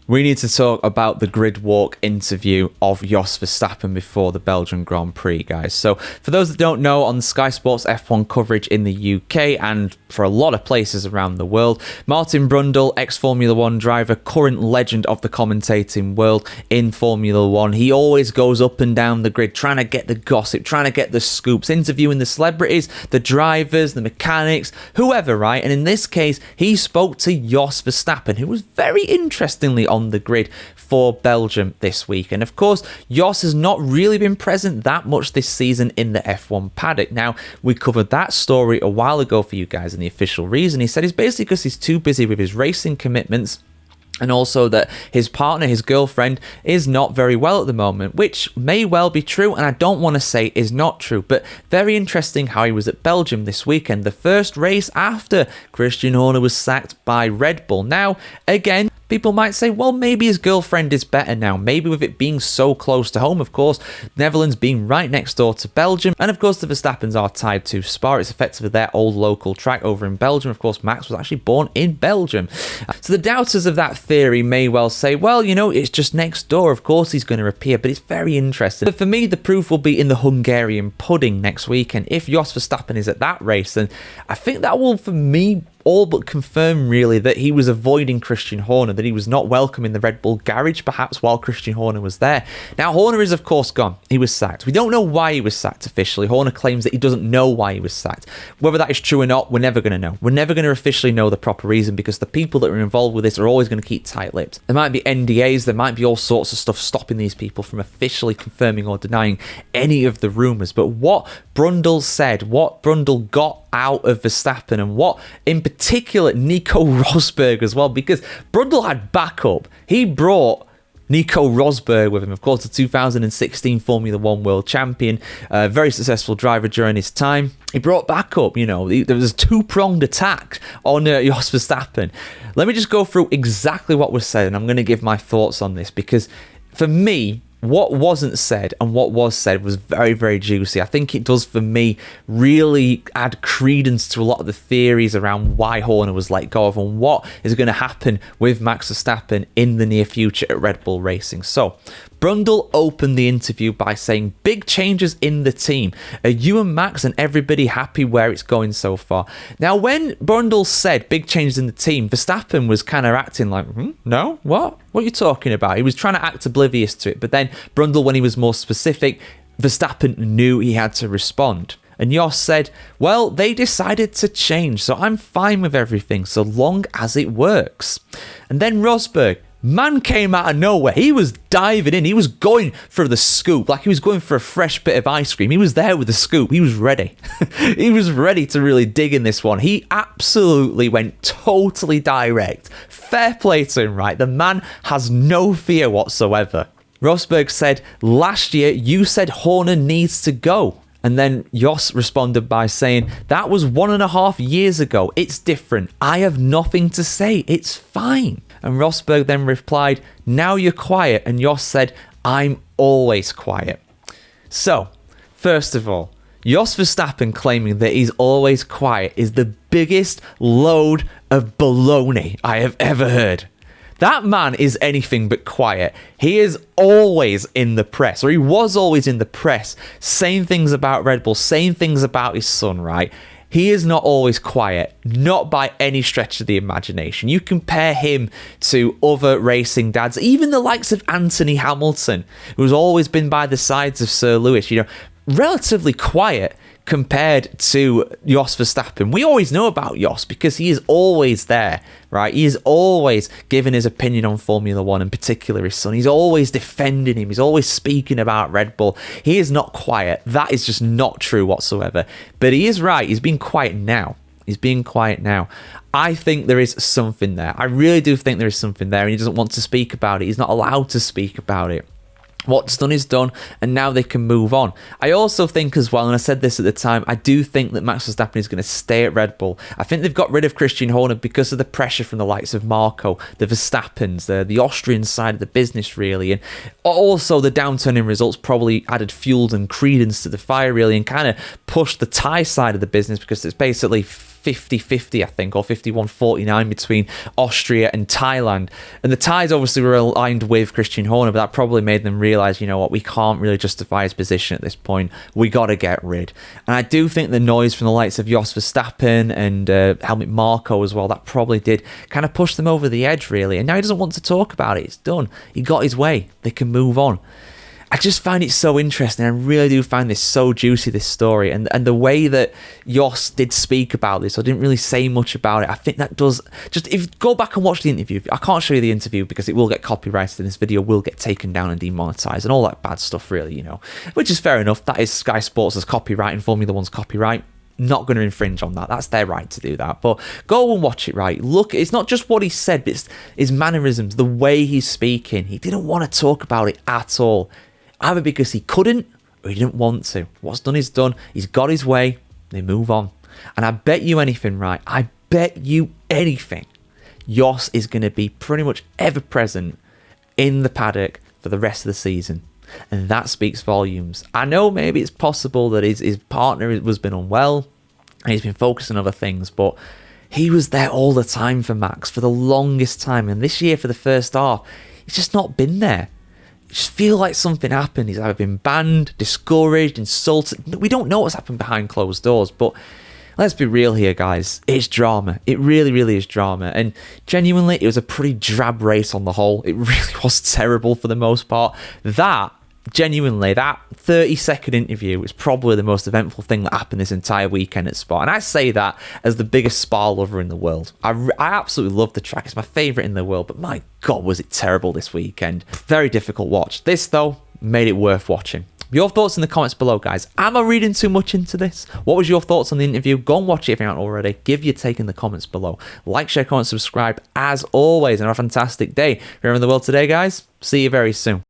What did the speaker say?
We need to talk about the grid walk interview of Jos Verstappen before the Belgian Grand Prix, guys. So, for those that don't know, on Sky Sports F1 coverage in the UK and for a lot of places around the world, Martin Brundle, ex-Formula 1 driver, current legend of the commentating world in Formula 1, he always goes up and down the grid trying to get the gossip, trying to get the scoops, interviewing the celebrities, the drivers, the mechanics, whoever, right? And in this case, he spoke to Jos Verstappen, who was very interestingly on the grid for Belgium this week. And of course, Jos has not really been present that much this season in the F1 paddock. Now, we covered that story a while ago for you guys, and the official reason, he said, is basically because he's too busy with his racing commitments, and also that his partner, his girlfriend, is not very well at the moment, which may well be true, and I don't want to say is not true, but very interesting how he was at Belgium this weekend, the first race after Christian Horner was sacked by Red Bull. Now, again, people might say, well, maybe his girlfriend is better now. Maybe with it being so close to home, of course, Netherlands being right next door to Belgium. And of course, the Verstappens are tied to Spa. It's effectively their old local track over in Belgium. Of course, Max was actually born in Belgium. So the doubters of that theory may well say, well, you know, it's just next door. Of course, he's going to appear, but it's very interesting. But for me, the proof will be in the Hungarian pudding next week. And if Jos Verstappen is at that race, then I think that will, for me, all but confirm really that he was avoiding Christian Horner, that he was not welcome in the Red Bull garage perhaps while Christian Horner was there. Now, Horner is of course gone. He was sacked. We don't know why he was sacked officially. Horner claims that he doesn't know why he was sacked. Whether that is true or not, we're never going to know. We're never going to officially know the proper reason, because the people that are involved with this are always going to keep tight-lipped. There might be NDAs, there might be all sorts of stuff stopping these people from officially confirming or denying any of the rumours. But what Brundle said, what Brundle got out of Verstappen, and what in particular Nico Rosberg as well, because Brundle had backup. He brought Nico Rosberg with him, of course, the 2016 Formula 1 world champion, very successful driver during his time. He brought backup, you know, there was a two-pronged attack on Jos Verstappen. Let me just go through exactly what was said, and I'm going to give my thoughts on this, because for me, what wasn't said and what was said was very, very juicy. I think it does, for me, really add credence to a lot of the theories around why Horner was let go of and what is going to happen with Max Verstappen in the near future at Red Bull Racing. So, Brundle opened the interview by saying, big changes in the team. Are you and Max and everybody happy where it's going so far? Now, when Brundle said big changes in the team, Verstappen was kind of acting like, no, what? What are you talking about? He was trying to act oblivious to it. But then Brundle, when he was more specific, Verstappen knew he had to respond. And Jos said, well, they decided to change, so I'm fine with everything, so long as it works. And then Rosberg, man came out of nowhere. He was diving in. He was going for the scoop, like he was going for a fresh bit of ice cream. He was there with the scoop. He was ready. He was ready to really dig in this one. He absolutely went totally direct. Fair play to him, right? The man has no fear whatsoever. Rosberg said, last year you said Horner needs to go. And then Jos responded by saying, that was 1.5 years ago. It's different. I have nothing to say. It's fine. And Rosberg then replied, now you're quiet. And Jos said, I'm always quiet. So, first of all, Jos Verstappen claiming that he's always quiet is the biggest load of baloney I have ever heard. That man is anything but quiet. He is always in the press, or he was always in the press, saying things about Red Bull, saying things about his son, right? He is not always quiet, not by any stretch of the imagination. You compare him to other racing dads, even the likes of Anthony Hamilton, who's always been by the sides of Sir Lewis, you know, relatively quiet compared to Jos Verstappen. We always know about Jos because he is always there, right? He is always giving his opinion on Formula 1, in particular his son. He's always defending him. He's always speaking about Red Bull. He is not quiet. That is just not true whatsoever. But he is right. He's being quiet now. He's being quiet now. I think there is something there. I really do think there is something there, and he doesn't want to speak about it. He's not allowed to speak about it. What's done is done, and now they can move on. I also think as well, and I said this at the time, I do think that Max Verstappen is going to stay at Red Bull. I think they've got rid of Christian Horner because of the pressure from the likes of Marco, the Verstappens, the Austrian side of the business, really. And also the downturn in results probably added fuel and credence to the fire, really, and kind of pushed the Thai side of the business, because it's basically 50-50, I think, or 51-49 between Austria and Thailand. And the Thais obviously were aligned with Christian Horner, but that probably made them realise, you know what, we can't really justify his position at this point. We got to get rid. And I do think the noise from the likes of Jos Verstappen and Helmut Marko as well, that probably did kind of push them over the edge, really. And now he doesn't want to talk about it. It's done. He got his way. They can move on. I just find it so interesting. I really do find this so juicy, this story. And the way that Jos did speak about this, I didn't really say much about it. I think that does... Just if you go back and watch the interview, I can't show you the interview because it will get copyrighted and this video will get taken down and demonetized and all that bad stuff, really, you know. Which is fair enough. That is Sky Sports' copyright and Formula One's copyright. Not going to infringe on that. That's their right to do that. But go and watch it, right? Look, it's not just what he said, but it's his mannerisms, the way he's speaking. He didn't want to talk about it at all. Either because he couldn't or he didn't want to. What's done is done. He's got his way. They move on. And I bet you anything, right? I bet you anything. Jos is going to be pretty much ever present in the paddock for the rest of the season. And that speaks volumes. I know maybe it's possible that his partner has been unwell and he's been focused on other things, but he was there all the time for Max for the longest time. And this year for the first half, he's just not been there. Just feel like something happened. He's either been banned, discouraged, insulted. We don't know what's happened behind closed doors, but let's be real here, guys. It's drama. It really, really is drama. And genuinely, it was a pretty drab race on the whole. It really was terrible for the most part. That 30-second interview was probably the most eventful thing that happened this entire weekend at Spa. And I say that as the biggest Spa lover in the world. I absolutely love the track. It's my favourite in the world. But my God, was it terrible this weekend. Very difficult watch. This, though, made it worth watching. Your thoughts in the comments below, guys. Am I reading too much into this? What was your thoughts on the interview? Go and watch it if you haven't already. Give your take in the comments below. Like, share, comment, subscribe as always. And have a fantastic day. If you're in the world today, guys, see you very soon.